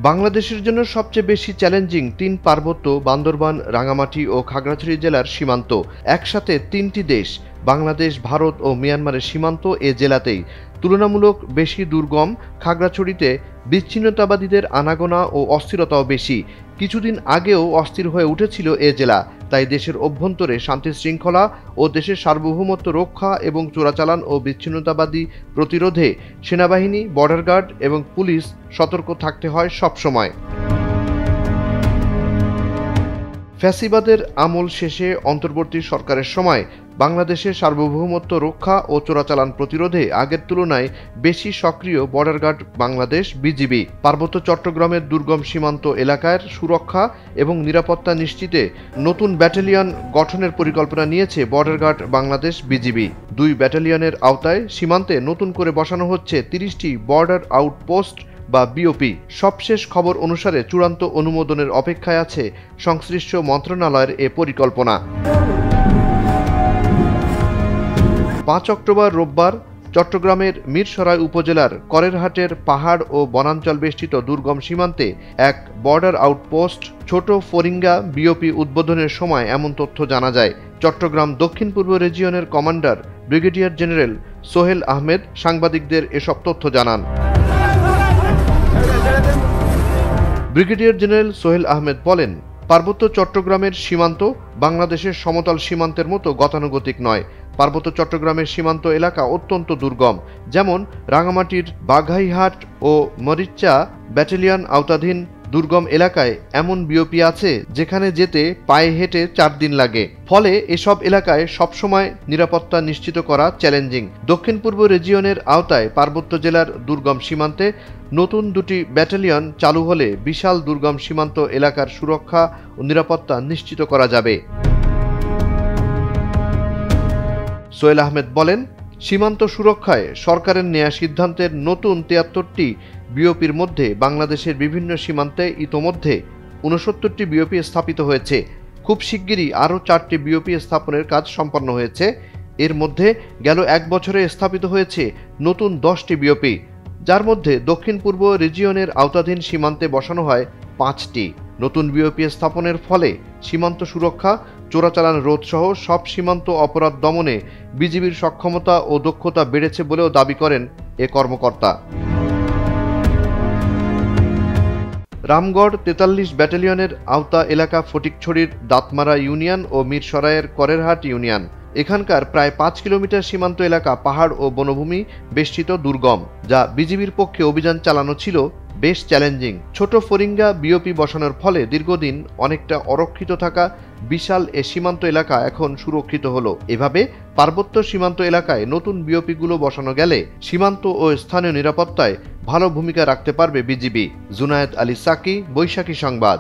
বাংলাদেশের জন্য সবচেয়ে বেশি চ্যালেঞ্জিং তিন পার্বত্য বান্দরবান, রাঙামাটি ও খাগড়াছড়ি জেলার সীমান্ত। একসাথে তিনটি দেশ বাংলাদেশ, ভারত ও মিয়ানমারের সীমান্ত এ জেলাতেই তুলনামূলক বেশি দুর্গম। খাগড়াছড়িতে বিচ্ছিন্নতাবাদীদের আনাগোনা ও অস্থিরতাও বেশি। কিছুদিন আগেও অস্থির হয়ে উঠেছিল এ জেলা। তাই দেশের অভ্যন্তরে শান্তি শৃঙ্খলা ও দেশের সার্বভৌমত্ব রক্ষা এবং চোরাচালান ও বিচ্ছিন্নতাবাদী প্রতিরোধে সেনাবাহিনী, বর্ডার গার্ড এবং পুলিশ সতর্ক থাকতে হয় সবসময়। ফ্যাসিবাদের আমল শেষে অন্তর্বর্তী সরকারের সময় বাংলাদেশের সার্বভৌমত্ব রক্ষা ও চোরাচালান প্রতিরোধে আগের তুলনায় বেশি সক্রিয় বর্ডার গার্ড বাংলাদেশ বিজিবি। পার্বত্য চট্টগ্রামের দুর্গম সীমান্ত এলাকার সুরক্ষা এবং নিরাপত্তা নিশ্চিতে নতুন ব্যাটালিয়ন গঠনের পরিকল্পনা নিয়েছে বর্ডার গার্ড বাংলাদেশ বিজিবি। 2 ব্যাটালিয়নের আওতায় সীমান্তে নতুন করে বসানো হচ্ছে 30টি বর্ডার আউটপোস্ট বা বিওপি। সবশেষ খবর অনুসারে চূড়ান্ত অনুমোদনের অপেক্ষায় আছে সংশ্লিষ্ট মন্ত্রণালয়ের এ পরিকল্পনা। 5 অক্টোবর রোববার চট্টগ্রামের মিরসরাই উপজেলার করেরহাটের পাহাড় ও বনাঞ্চল বেষ্টিত দুর্গম সীমান্তে এক বর্ডার আউটপোস্ট ছোট ফরিঙ্গা বিওপি উদ্বোধনের সময় এমন তথ্য জানা যায়। চট্টগ্রাম দক্ষিণ পূর্ব রিজিয়নের commander brigadier general Sohel Ahmed সাংবাদিকদের এসব তথ্য জানান। ব্রিগেডিয়ার জেনারেল সোহেল আহমেদ বলেন, পার্বত্য চট্টগ্রামের সীমান্ত বাংলাদেশের সমতল সীমান্তের মতো গতানুগতিক নয়। পার্বত্য চট্টগ্রামের সীমান্ত এলাকা অত্যন্ত দুর্গম। যেমন রাঙামাটির বাঘাইহাট ও মরিচ্চা ব্যাটালিয়ন আওতাধীন দুর্গম এলাকায় এমন বিওপি আছে যেখানে যেতে পায়ে হেঁটে 4 দিন লাগে। ফলে এসব এলাকায় সবসময় নিরাপত্তা নিশ্চিত করা চ্যালেঞ্জিং। দক্ষিণ পূর্ব রিজিয়নের আওতায় পার্বত্য জেলার দুর্গম সীমান্তে নতুন 2টি ব্যাটালিয়ন চালু হলে বিশাল দুর্গম সীমান্ত এলাকার সুরক্ষা ও নিরাপত্তা নিশ্চিত করা যাবে। সোহেল আহমেদ বলেন, সীমান্ত সুরক্ষায় সরকারের নেয়া সিদ্ধান্তের নতুন 73টি বিওপির মধ্যে বাংলাদেশের বিভিন্ন সীমান্তে ইতোমধ্যে 69টি বিওপি স্থাপিত হয়েছে। খুব শিগগিরই আরও 4টি বিওপি স্থাপনের কাজ সম্পন্ন হয়েছে। এর মধ্যে গেল 1 বছরে স্থাপিত হয়েছে নতুন 10টি বিওপি, যার মধ্যে দক্ষিণ পূর্ব রিজিয়নের আওতাধীন সীমান্তে বসানো হয় 5টি। নতুন বিওপি স্থাপনের ফলে সীমান্ত সুরক্ষা, চোরাচালান রোধ সহ সব সীমান্ত অপরাধ দমনে বিজিবির সক্ষমতা ও দক্ষতা বেড়েছে বলেও দাবি করেন এ কর্মকর্তা। রামগড় 43 ব্যাটালিয়নের আওতা এলাকা ফটিকছড়ির দাঁতমারা ইউনিয়ন ও মিরসরাইয়ের করেরহাট ইউনিয়ন। এখানকার প্রায় 5 কিলোমিটার সীমান্ত এলাকা পাহাড় ও বনভূমি বেষ্টিত দুর্গম, যা বিজিবির পক্ষে অভিযান চালানো ছিল বেশ চ্যালেঞ্জিং। ছোট ফরিঙ্গা বিওপি বসানোর ফলে দীর্ঘদিন অনেকটা অরক্ষিত থাকা বিশাল এ সীমান্ত এলাকা এখন সুরক্ষিত হলো। এভাবে পার্বত্য সীমান্ত এলাকায় নতুন বিওপিগুলো বসানো গেলে সীমান্ত ও স্থানীয় নিরাপত্তায় ভালো ভূমিকা রাখতে পারবে বিজিবি। জুনায়েদ আলী সাকি, বৈশাখী সংবাদ।